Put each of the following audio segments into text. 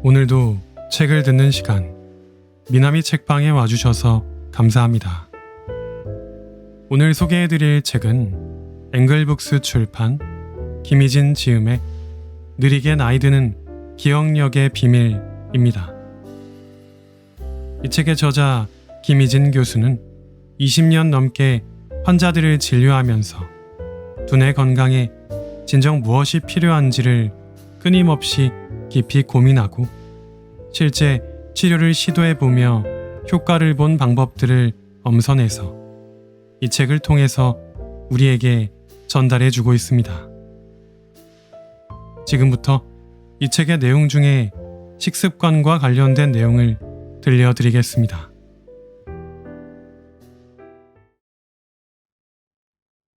오늘도 책을 듣는 시간, 미나미 책방에 와주셔서 감사합니다. 오늘 소개해드릴 책은 앵글북스 출판, 김희진 지음의 느리게 나이 드는 기억력의 비밀입니다. 이 책의 저자 김희진 교수는 20년 넘게 환자들을 진료하면서 두뇌 건강에 진정 무엇이 필요한지를 끊임없이 깊이 고민하고 실제 치료를 시도해보며 효과를 본 방법들을 엄선해서 이 책을 통해서 우리에게 전달해주고 있습니다. 지금부터 이 책의 내용 중에 식습관과 관련된 내용을 들려드리겠습니다.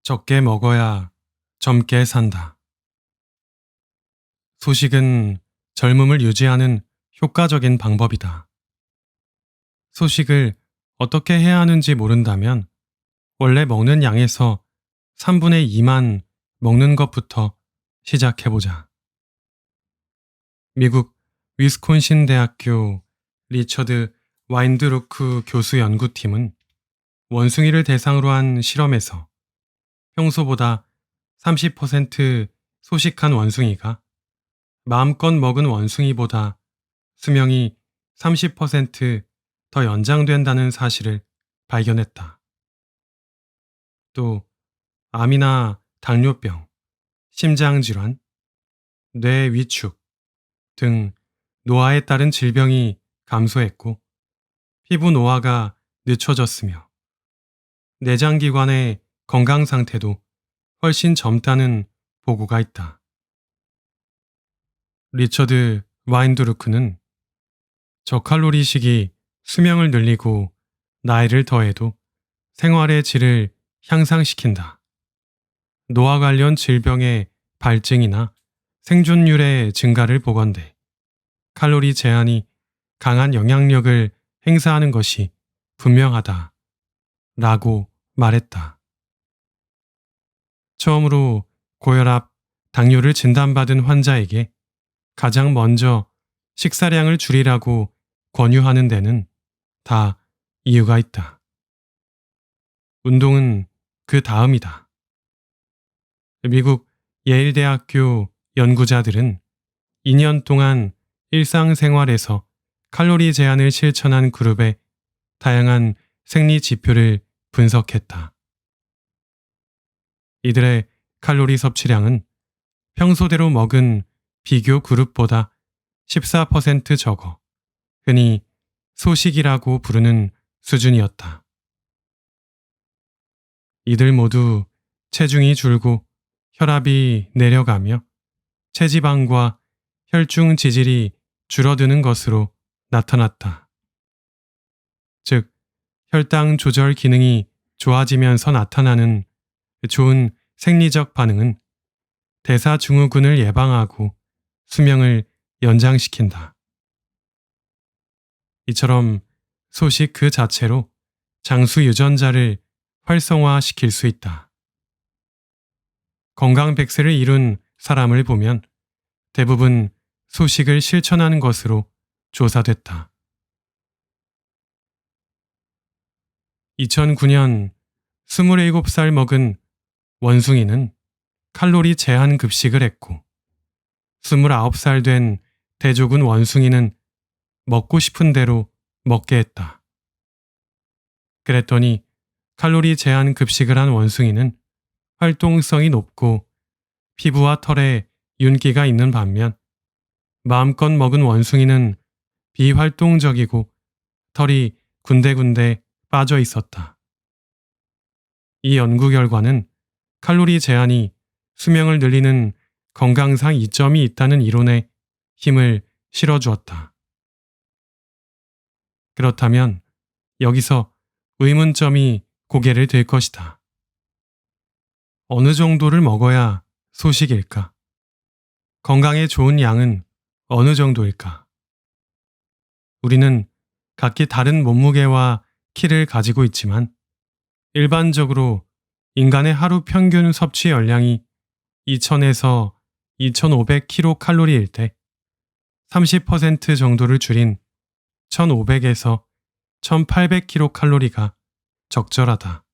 적게 먹어야 젊게 산다. 소식은 젊음을 유지하는 효과적인 방법이다. 소식을 어떻게 해야 하는지 모른다면 원래 먹는 양에서 3분의 2만 먹는 것부터 시작해보자. 미국 위스콘신 대학교 리처드 와인드루크 교수 연구팀은 원숭이를 대상으로 한 실험에서 평소보다 30% 소식한 원숭이가 마음껏 먹은 원숭이보다 수명이 30% 더 연장된다는 사실을 발견했다. 또 암이나 당뇨병, 심장질환, 뇌 위축 등 노화에 따른 질병이 감소했고 피부 노화가 늦춰졌으며 내장기관의 건강 상태도 훨씬 젊다는 보고가 있다. 리처드 와인드루크는 저칼로리식이 수명을 늘리고 나이를 더해도 생활의 질을 향상시킨다. 노화 관련 질병의 발증이나 생존율의 증가를 보건대 칼로리 제한이 강한 영향력을 행사하는 것이 분명하다. 라고 말했다. 처음으로 고혈압, 당뇨를 진단받은 환자에게 가장 먼저 식사량을 줄이라고 권유하는 데는 다 이유가 있다. 운동은 그 다음이다. 미국 예일대학교 연구자들은 2년 동안 일상생활에서 칼로리 제한을 실천한 그룹의 다양한 생리 지표를 분석했다. 이들의 칼로리 섭취량은 평소대로 먹은 비교 그룹보다 14% 적어 흔히 소식이라고 부르는 수준이었다. 이들 모두 체중이 줄고 혈압이 내려가며 체지방과 혈중 지질이 줄어드는 것으로 나타났다. 즉, 혈당 조절 기능이 좋아지면서 나타나는 좋은 생리적 반응은 대사증후군을 예방하고 수명을 연장시킨다. 이처럼 소식 그 자체로 장수 유전자를 활성화시킬 수 있다. 건강 100세를 이룬 사람을 보면 대부분 소식을 실천하는 것으로 조사됐다. 2009년 27살 먹은 원숭이는 칼로리 제한 급식을 했고 29살 된 대조군 원숭이는 먹고 싶은 대로 먹게 했다. 그랬더니 칼로리 제한 급식을 한 원숭이는 활동성이 높고 피부와 털에 윤기가 있는 반면 마음껏 먹은 원숭이는 비활동적이고 털이 군데군데 빠져 있었다. 이 연구 결과는 칼로리 제한이 수명을 늘리는 건강상 이점이 있다는 이론에 힘을 실어주었다. 그렇다면 여기서 의문점이 고개를 들 것이다. 어느 정도를 먹어야 소식일까? 건강에 좋은 양은 어느 정도일까? 우리는 각기 다른 몸무게와 키를 가지고 있지만 일반적으로 인간의 하루 평균 섭취 열량이 2000에서 2500kcal일 때 30% 정도를 줄인 1500에서 1800kcal가 적절하다.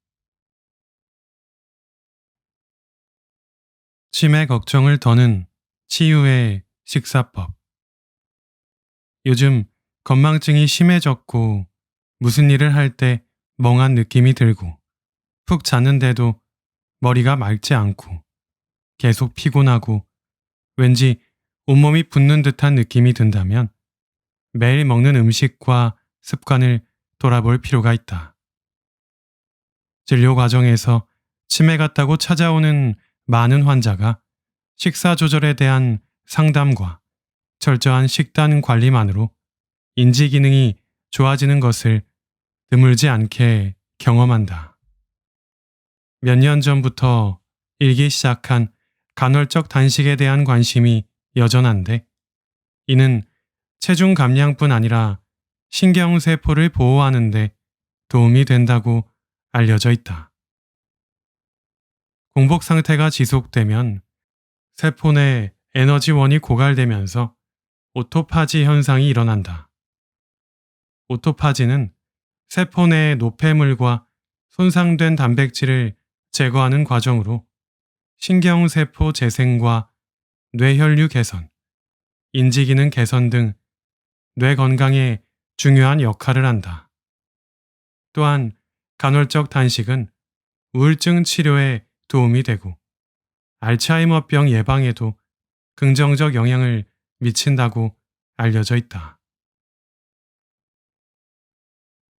치매 걱정을 더는 치유의 식사법. 요즘 건망증이 심해졌고 무슨 일을 할 때 멍한 느낌이 들고 푹 잤는데도 머리가 맑지 않고 계속 피곤하고 왠지 온몸이 붓는 듯한 느낌이 든다면 매일 먹는 음식과 습관을 돌아볼 필요가 있다. 진료 과정에서 치매 같다고 찾아오는 많은 환자가 식사 조절에 대한 상담과 철저한 식단 관리만으로 인지 기능이 좋아지는 것을 드물지 않게 경험한다. 몇 년 전부터 일기 시작한 간헐적 단식에 대한 관심이 여전한데 이는 체중 감량뿐 아니라 신경세포를 보호하는 데 도움이 된다고 알려져 있다. 공복 상태가 지속되면 세포 내 에너지원이 고갈되면서 오토파지 현상이 일어난다. 오토파지는 세포 내 노폐물과 손상된 단백질을 제거하는 과정으로 신경세포 재생과 뇌혈류 개선, 인지기능 개선 등 뇌 건강에 중요한 역할을 한다. 또한 간헐적 단식은 우울증 치료에 도움이 되고 알츠하이머병 예방에도 긍정적 영향을 미친다고 알려져 있다.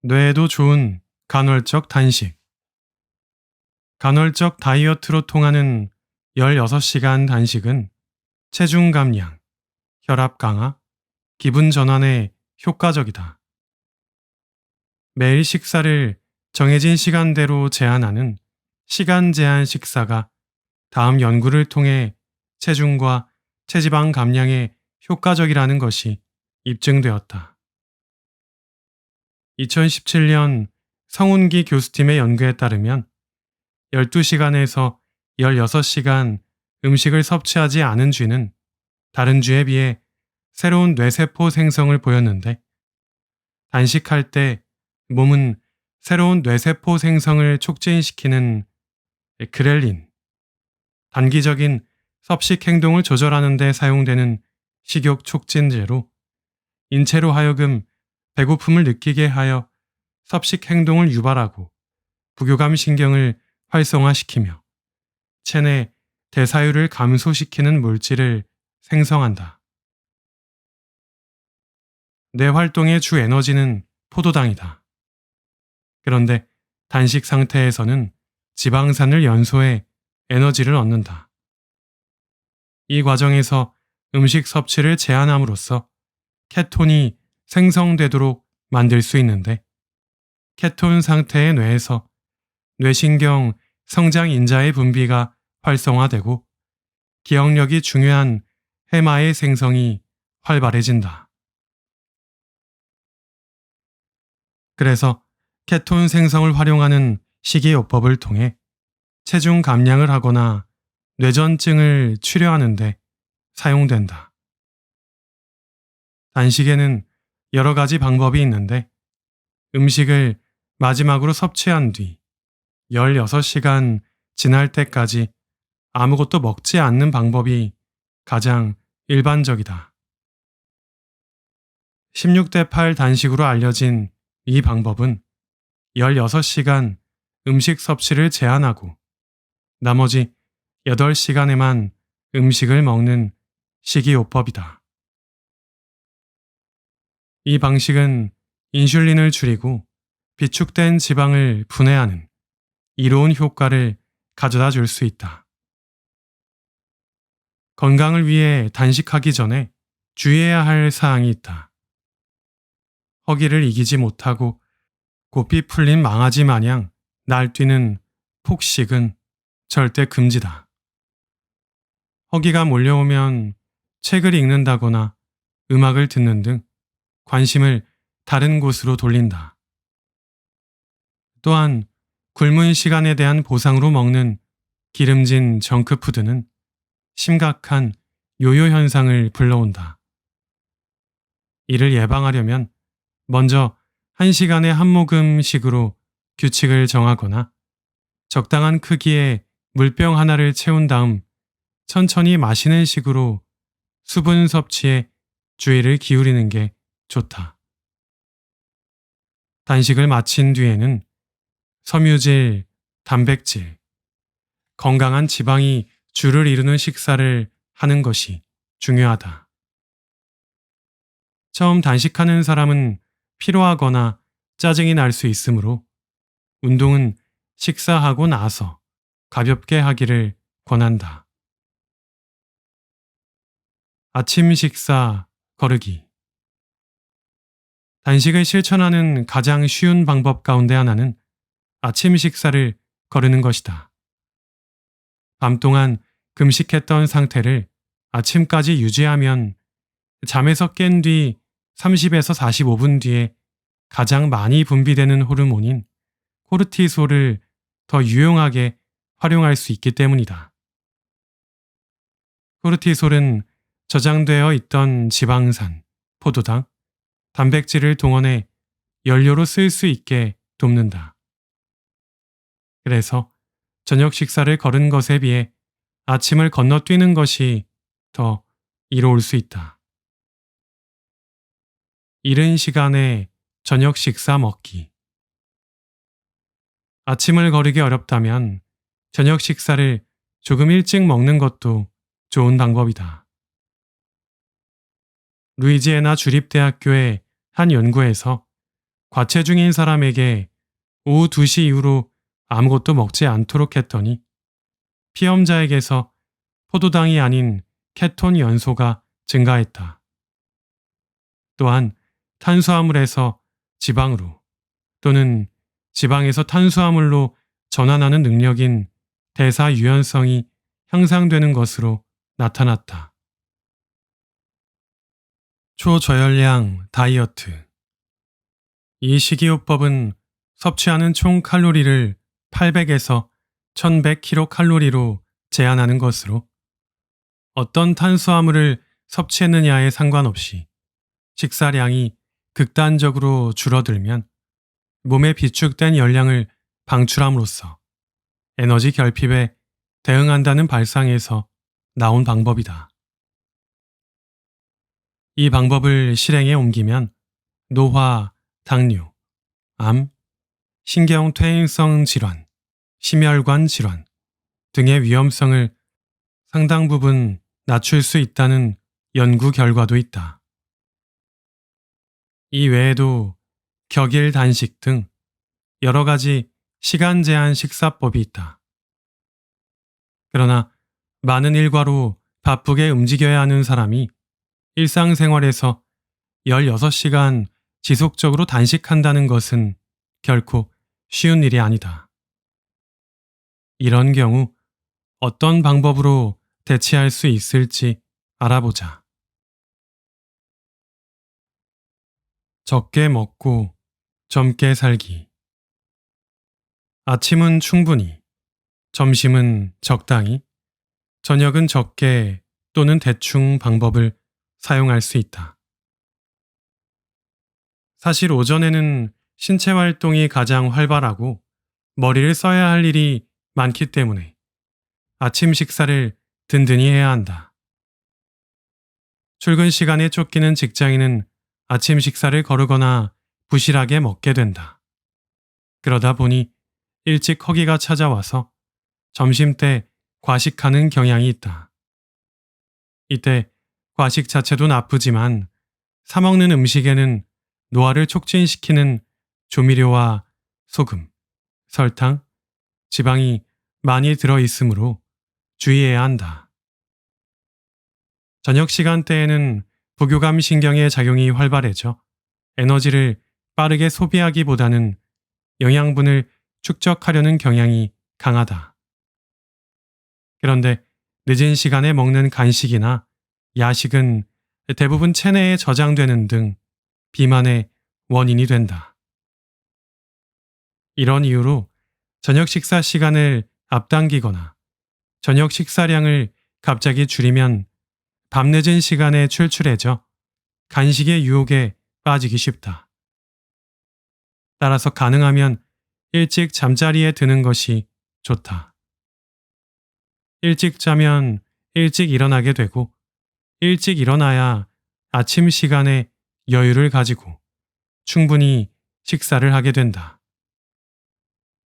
뇌에도 좋은 간헐적 단식. 간헐적 다이어트로 통하는 16시간 단식은 체중 감량, 혈압 강화, 기분 전환에 효과적이다. 매일 식사를 정해진 시간대로 제한하는 시간 제한 식사가 다음 연구를 통해 체중과 체지방 감량에 효과적이라는 것이 입증되었다. 2017년 성운기 교수팀의 연구에 따르면 12시간에서 16시간 음식을 섭취하지 않은 쥐는 다른 쥐에 비해 새로운 뇌세포 생성을 보였는데 단식할 때 몸은 새로운 뇌세포 생성을 촉진시키는 그렐린, 단기적인 섭식 행동을 조절하는 데 사용되는 식욕 촉진제로 인체로 하여금 배고픔을 느끼게 하여 섭식 행동을 유발하고 부교감 신경을 활성화시키며 체내 대사율을 감소시키는 물질을 생성한다. 뇌 활동의 주 에너지는 포도당이다. 그런데 단식 상태에서는 지방산을 연소해 에너지를 얻는다. 이 과정에서 음식 섭취를 제한함으로써 케톤이 생성되도록 만들 수 있는데 케톤 상태의 뇌에서 뇌신경 성장 인자의 분비가 활성화되고 기억력이 중요한 해마의 생성이 활발해진다. 그래서 케톤 생성을 활용하는 식이요법을 통해 체중 감량을 하거나 뇌전증을 치료하는 데 사용된다. 단식에는 여러 가지 방법이 있는데 음식을 마지막으로 섭취한 뒤 16시간 지날 때까지 아무것도 먹지 않는 방법이 가장 일반적이다. 16대 8 단식으로 알려진 이 방법은 16시간 음식 섭취를 제한하고 나머지 8시간에만 음식을 먹는 식이요법이다. 이 방식은 인슐린을 줄이고 비축된 지방을 분해하는 이로운 효과를 가져다 줄 수 있다. 건강을 위해 단식하기 전에 주의해야 할 사항이 있다. 허기를 이기지 못하고 고삐 풀린 망아지 마냥 날뛰는 폭식은 절대 금지다. 허기가 몰려오면 책을 읽는다거나 음악을 듣는 등 관심을 다른 곳으로 돌린다. 또한 굶은 시간에 대한 보상으로 먹는 기름진 정크푸드는 심각한 요요 현상을 불러온다. 이를 예방하려면 먼저 1시간에 한 모금씩으로 규칙을 정하거나 적당한 크기의 물병 하나를 채운 다음 천천히 마시는 식으로 수분 섭취에 주의를 기울이는 게 좋다. 단식을 마친 뒤에는 섬유질, 단백질, 건강한 지방이 주를 이루는 식사를 하는 것이 중요하다. 처음 단식하는 사람은 피로하거나 짜증이 날 수 있으므로 운동은 식사하고 나서 가볍게 하기를 권한다. 아침 식사 거르기. 단식을 실천하는 가장 쉬운 방법 가운데 하나는 아침 식사를 거르는 것이다. 밤 동안 금식했던 상태를 아침까지 유지하면 잠에서 깬 뒤 30에서 45분 뒤에 가장 많이 분비되는 호르몬인 코르티솔을 더 유용하게 활용할 수 있기 때문이다. 코르티솔은 저장되어 있던 지방산, 포도당, 단백질을 동원해 연료로 쓸 수 있게 돕는다. 그래서 저녁 식사를 거른 것에 비해 아침을 건너뛰는 것이 더 이로울 수 있다. 이른 시간에 저녁 식사 먹기. 아침을 거르기 어렵다면 저녁 식사를 조금 일찍 먹는 것도 좋은 방법이다. 루이지애나 주립대학교의 한 연구에서 과체중인 사람에게 오후 2시 이후로 아무것도 먹지 않도록 했더니 피험자에게서 포도당이 아닌 케톤 연소가 증가했다. 또한 탄수화물에서 지방으로 또는 지방에서 탄수화물로 전환하는 능력인 대사 유연성이 향상되는 것으로 나타났다. 초저열량 다이어트. 이 식이요법은 섭취하는 총 칼로리를 800에서 1100kcal로 제한하는 것으로 어떤 탄수화물을 섭취했느냐에 상관없이 식사량이 극단적으로 줄어들면 몸에 비축된 열량을 방출함으로써 에너지 결핍에 대응한다는 발상에서 나온 방법이다. 이 방법을 실행에 옮기면 노화, 당뇨, 암, 신경퇴행성 질환, 심혈관 질환 등의 위험성을 상당 부분 낮출 수 있다는 연구 결과도 있다. 이 외에도 격일 단식 등 여러 가지 시간 제한 식사법이 있다. 그러나 많은 일과로 바쁘게 움직여야 하는 사람이 일상생활에서 16시간 지속적으로 단식한다는 것은 결코 쉬운 일이 아니다. 이런 경우 어떤 방법으로 대체할 수 있을지 알아보자. 적게 먹고 젊게 살기. 아침은 충분히, 점심은 적당히, 저녁은 적게 또는 대충 방법을 사용할 수 있다. 사실 오전에는 신체 활동이 가장 활발하고 머리를 써야 할 일이 많기 때문에 아침 식사를 든든히 해야 한다. 출근 시간에 쫓기는 직장인은 아침 식사를 거르거나 부실하게 먹게 된다. 그러다 보니 일찍 허기가 찾아와서 점심때 과식하는 경향이 있다. 이때 과식 자체도 나쁘지만 사먹는 음식에는 노화를 촉진시키는 조미료와 소금, 설탕, 지방이 많이 들어있으므로 주의해야 한다. 저녁 시간대에는 부교감 신경의 작용이 활발해져 에너지를 빠르게 소비하기보다는 영양분을 축적하려는 경향이 강하다. 그런데 늦은 시간에 먹는 간식이나 야식은 대부분 체내에 저장되는 등 비만의 원인이 된다. 이런 이유로 저녁 식사 시간을 앞당기거나 저녁 식사량을 갑자기 줄이면 밤늦은 시간에 출출해져 간식의 유혹에 빠지기 쉽다. 따라서 가능하면 일찍 잠자리에 드는 것이 좋다. 일찍 자면 일찍 일어나게 되고 일찍 일어나야 아침 시간에 여유를 가지고 충분히 식사를 하게 된다.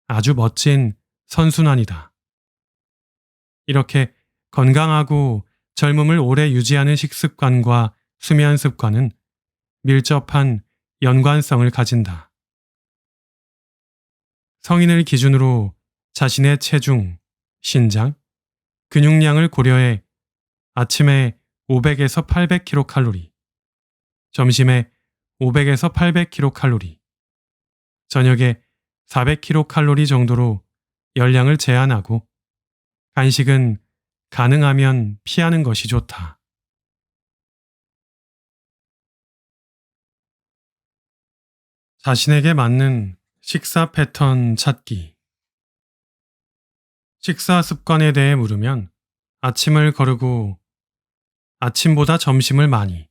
아주 멋진 선순환이다. 이렇게 건강하고 젊음을 오래 유지하는 식습관과 수면 습관은 밀접한 연관성을 가진다. 성인을 기준으로 자신의 체중, 신장, 근육량을 고려해 아침에 500에서 800kcal, 점심에 500에서 800kcal, 저녁에 400kcal 정도로 열량을 제한하고 간식은 가능하면 피하는 것이 좋다. 자신에게 맞는 식사 패턴 찾기. 식사 습관에 대해 물으면 아침을 거르고 아침보다 점심을 많이,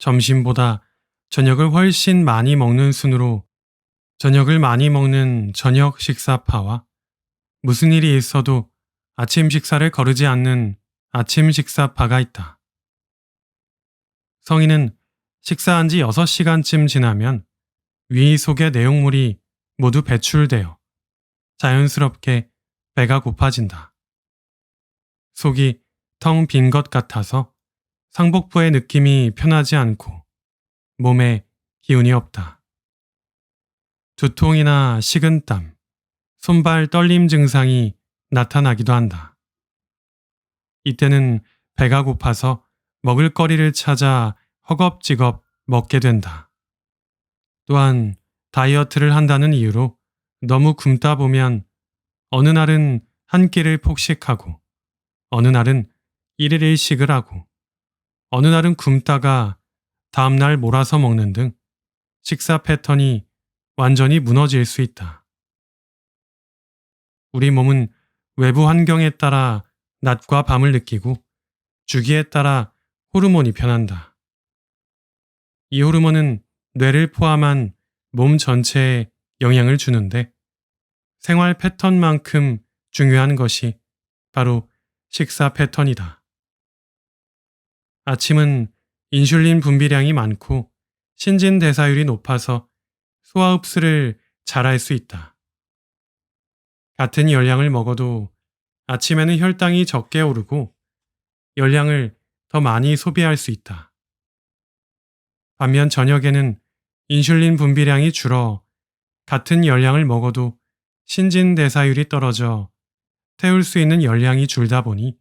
점심보다 저녁을 훨씬 많이 먹는 순으로 저녁을 많이 먹는 저녁 식사파와 무슨 일이 있어도 아침 식사를 거르지 않는 아침 식사파가 있다. 성인은 식사한 지 6시간쯤 지나면 위 속의 내용물이 모두 배출되어 자연스럽게 배가 고파진다. 속이 텅 빈 것 같아서 상복부의 느낌이 편하지 않고 몸에 기운이 없다. 두통이나 식은땀, 손발 떨림 증상이 나타나기도 한다. 이때는 배가 고파서 먹을거리를 찾아 허겁지겁 먹게 된다. 또한 다이어트를 한다는 이유로 너무 굶다 보면 어느 날은 한 끼를 폭식하고 어느 날은 1일 1식을 하고 어느 날은 굶다가 다음날 몰아서 먹는 등 식사 패턴이 완전히 무너질 수 있다. 우리 몸은 외부 환경에 따라 낮과 밤을 느끼고 주기에 따라 호르몬이 변한다. 이 호르몬은 뇌를 포함한 몸 전체에 영향을 주는데 생활 패턴만큼 중요한 것이 바로 식사 패턴이다. 아침은 인슐린 분비량이 많고 신진대사율이 높아서 소화 흡수를 잘할 수 있다. 같은 열량을 먹어도 아침에는 혈당이 적게 오르고 열량을 더 많이 소비할 수 있다. 반면 저녁에는 인슐린 분비량이 줄어 같은 열량을 먹어도 신진대사율이 떨어져 태울 수 있는 열량이 줄다 보니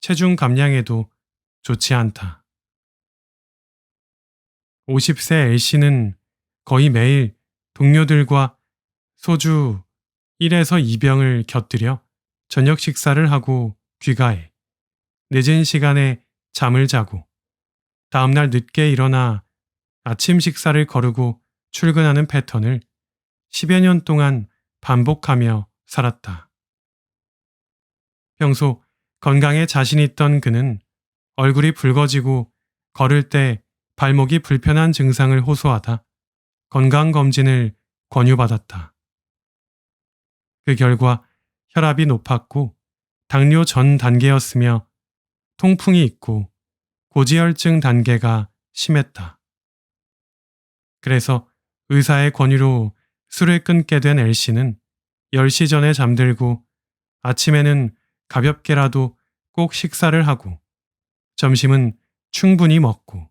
체중 감량에도 좋지 않다. 50세 L씨는 거의 매일 동료들과 소주 1에서 2병을 곁들여 저녁 식사를 하고 귀가해 늦은 시간에 잠을 자고 다음날 늦게 일어나 아침 식사를 거르고 출근하는 패턴을 10여 년 동안 반복하며 살았다. 평소 건강에 자신 있던 그는 얼굴이 붉어지고 걸을 때 발목이 불편한 증상을 호소하다 건강검진을 권유받았다. 그 결과 혈압이 높았고 당뇨 전 단계였으며 통풍이 있고 고지혈증 단계가 심했다. 그래서 의사의 권유로 술을 끊게 된 L씨는 10시 전에 잠들고 아침에는 가볍게라도 꼭 식사를 하고 점심은 충분히 먹고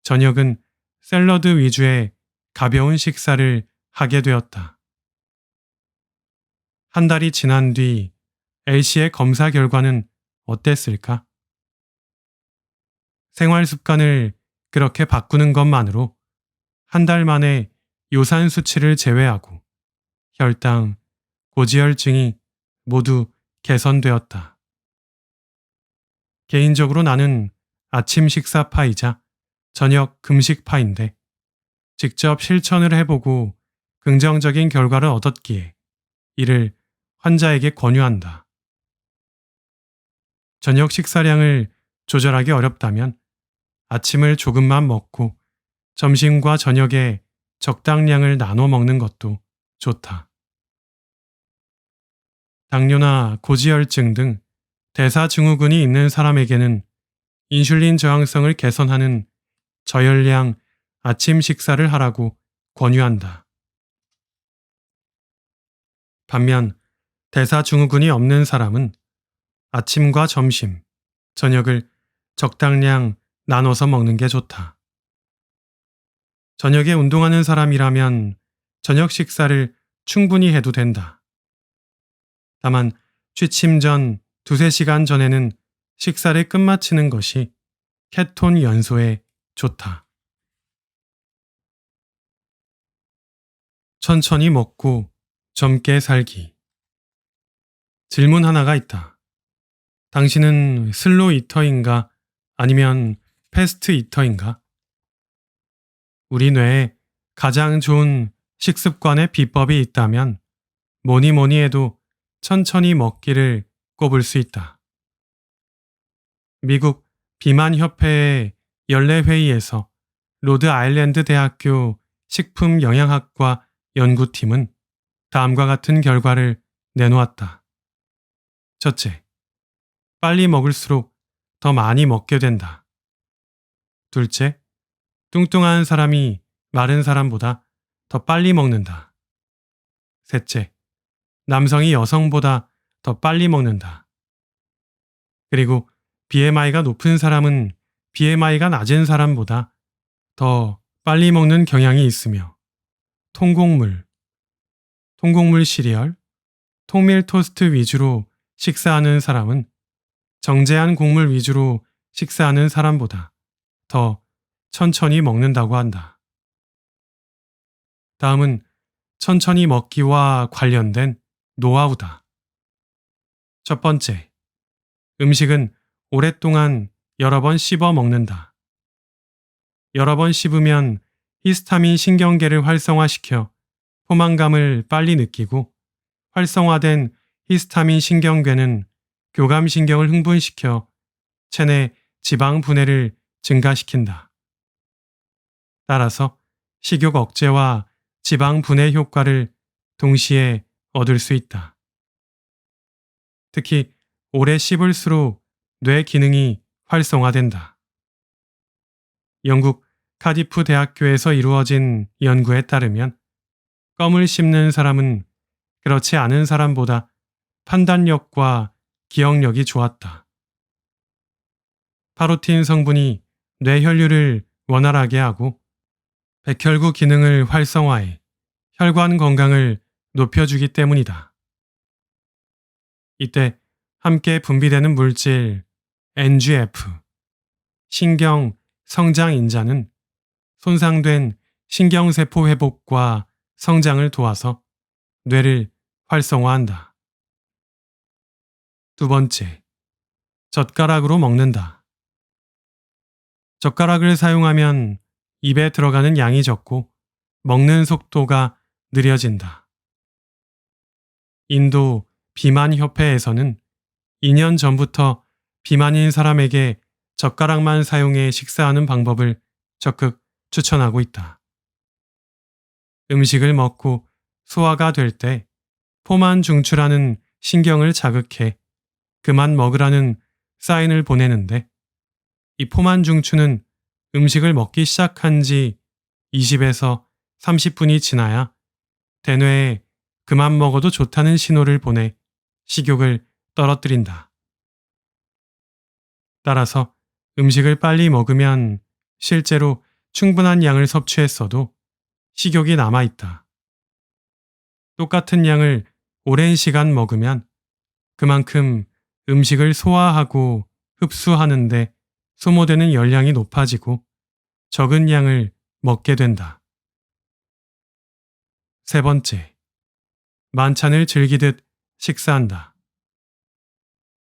저녁은 샐러드 위주의 가벼운 식사를 하게 되었다. 한 달이 지난 뒤 L씨의 검사 결과는 어땠을까? 생활 습관을 그렇게 바꾸는 것만으로 한 달 만에 요산 수치를 제외하고 혈당, 고지혈증이 모두 개선되었다. 개인적으로 나는 아침 식사파이자 저녁 금식파인데 직접 실천을 해보고 긍정적인 결과를 얻었기에 이를 환자에게 권유한다. 저녁 식사량을 조절하기 어렵다면 아침을 조금만 먹고 점심과 저녁에 적당량을 나눠 먹는 것도 좋다. 당뇨나 고지혈증 등 대사증후군이 있는 사람에게는 인슐린 저항성을 개선하는 저열량 아침 식사를 하라고 권유한다. 반면 대사증후군이 없는 사람은 아침과 점심, 저녁을 적당량 나눠서 먹는 게 좋다. 저녁에 운동하는 사람이라면 저녁 식사를 충분히 해도 된다. 다만 취침 전 2~3시간 전에는 식사를 끝마치는 것이 케톤 연소에 좋다. 천천히 먹고 젊게 살기. 질문 하나가 있다. 당신은 슬로우 이터인가 아니면 패스트 이터인가? 우리 뇌에 가장 좋은 식습관의 비법이 있다면 뭐니 해도 천천히 먹기를 꼽을 수 있다. 미국 비만협회의 연례회의에서 로드 아일랜드 대학교 식품영양학과 연구팀은 다음과 같은 결과를 내놓았다. 첫째, 빨리 먹을수록 더 많이 먹게 된다. 둘째, 뚱뚱한 사람이 마른 사람보다 더 빨리 먹는다. 셋째, 남성이 여성보다 더 빨리 먹는다. 그리고 BMI가 높은 사람은 BMI가 낮은 사람보다 더 빨리 먹는 경향이 있으며 통곡물 시리얼, 통밀 토스트 위주로 식사하는 사람은 정제한 곡물 위주로 식사하는 사람보다 더 천천히 먹는다고 한다. 다음은 천천히 먹기와 관련된 노하우다. 첫 번째, 음식은 오랫동안 여러 번 씹어 먹는다. 여러 번 씹으면 히스타민 신경계를 활성화시켜 포만감을 빨리 느끼고 활성화된 히스타민 신경괴는 교감신경을 흥분시켜 체내 지방 분해를 증가시킨다. 따라서 식욕 억제와 지방 분해 효과를 동시에 얻을 수 있다. 특히 오래 씹을수록 뇌 기능이 활성화된다. 영국 카디프 대학교에서 이루어진 연구에 따르면 껌을 씹는 사람은 그렇지 않은 사람보다 판단력과 기억력이 좋았다. 파로틴 성분이 뇌혈류를 원활하게 하고 백혈구 기능을 활성화해 혈관 건강을 높여주기 때문이다. 이때 함께 분비되는 물질 NGF, 신경 성장 인자는 손상된 신경세포 회복과 성장을 도와서 뇌를 활성화한다. 두 번째, 젓가락으로 먹는다. 젓가락을 사용하면 입에 들어가는 양이 적고 먹는 속도가 느려진다. 인도 비만협회에서는 2년 전부터 비만인 사람에게 젓가락만 사용해 식사하는 방법을 적극 추천하고 있다. 음식을 먹고 소화가 될 때 포만 중추라는 신경을 자극해 그만 먹으라는 사인을 보내는데 이 포만 중추는 음식을 먹기 시작한 지 20에서 30분이 지나야 대뇌에 그만 먹어도 좋다는 신호를 보내 식욕을 떨어뜨린다. 따라서 음식을 빨리 먹으면 실제로 충분한 양을 섭취했어도 식욕이 남아있다. 똑같은 양을 오랜 시간 먹으면 그만큼 음식을 소화하고 흡수하는데 소모되는 열량이 높아지고 적은 양을 먹게 된다. 세 번째, 만찬을 즐기듯 식사한다.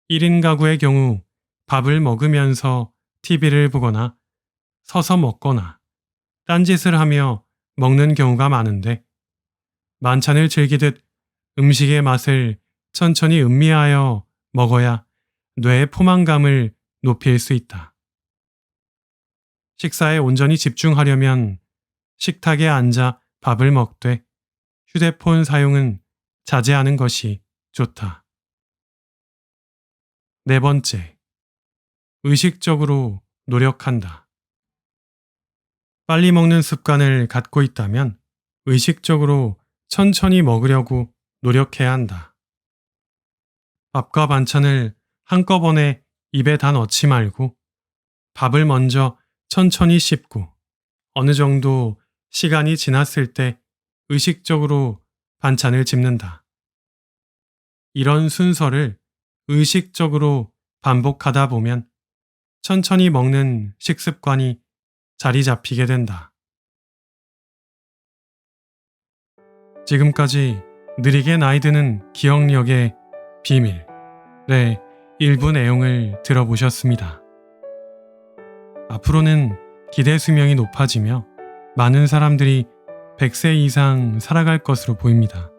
1인 가구의 경우 밥을 먹으면서 TV를 보거나 서서 먹거나 딴짓을 하며 먹는 경우가 많은데 만찬을 즐기듯 음식의 맛을 천천히 음미하여 먹어야 뇌의 포만감을 높일 수 있다. 식사에 온전히 집중하려면 식탁에 앉아 밥을 먹되 휴대폰 사용은 자제하는 것이 좋다. 네 번째, 의식적으로 노력한다. 빨리 먹는 습관을 갖고 있다면 의식적으로 천천히 먹으려고 노력해야 한다. 밥과 반찬을 한꺼번에 입에 다 넣지 말고 밥을 먼저 천천히 씹고 어느 정도 시간이 지났을 때 의식적으로 반찬을 집는다. 이런 순서를 의식적으로 반복하다 보면 천천히 먹는 식습관이 자리 잡히게 된다. 지금까지 느리게 나이 드는 기억력의 비밀의 일부 내용을 들어보셨습니다. 앞으로는 기대 수명이 높아지며 많은 사람들이 100세 이상 살아갈 것으로 보입니다.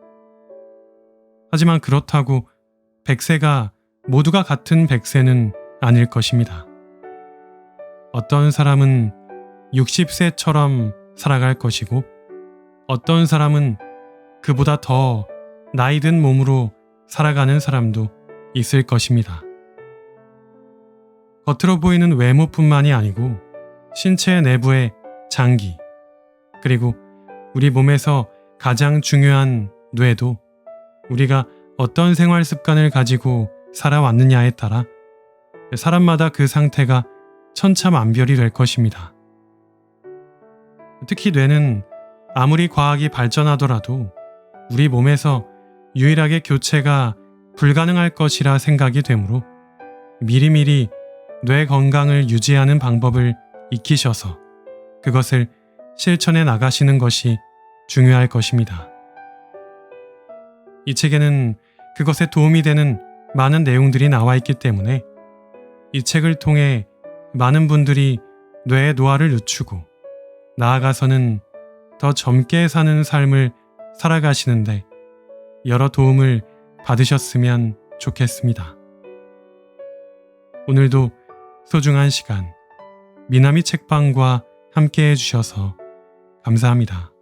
하지만 그렇다고 100세가 모두가 같은 100세는 아닐 것입니다. 어떤 사람은 60세처럼 살아갈 것이고 어떤 사람은 그보다 더 나이 든 몸으로 살아가는 사람도 있을 것입니다. 겉으로 보이는 외모뿐만이 아니고 신체 내부의 장기, 그리고 우리 몸에서 가장 중요한 뇌도 우리가 어떤 생활 습관을 가지고 살아왔느냐에 따라 사람마다 그 상태가 천차만별이 될 것입니다. 특히 뇌는 아무리 과학이 발전하더라도 우리 몸에서 유일하게 교체가 불가능할 것이라 생각이 되므로 미리미리 뇌 건강을 유지하는 방법을 익히셔서 그것을 실천해 나가시는 것이 중요할 것입니다. 이 책에는 그것에 도움이 되는 많은 내용들이 나와 있기 때문에 이 책을 통해 많은 분들이 뇌의 노화를 늦추고 나아가서는 더 젊게 사는 삶을 살아가시는데 여러 도움을 받으셨으면 좋겠습니다. 오늘도 소중한 시간 미나미 책방과 함께 해주셔서 감사합니다.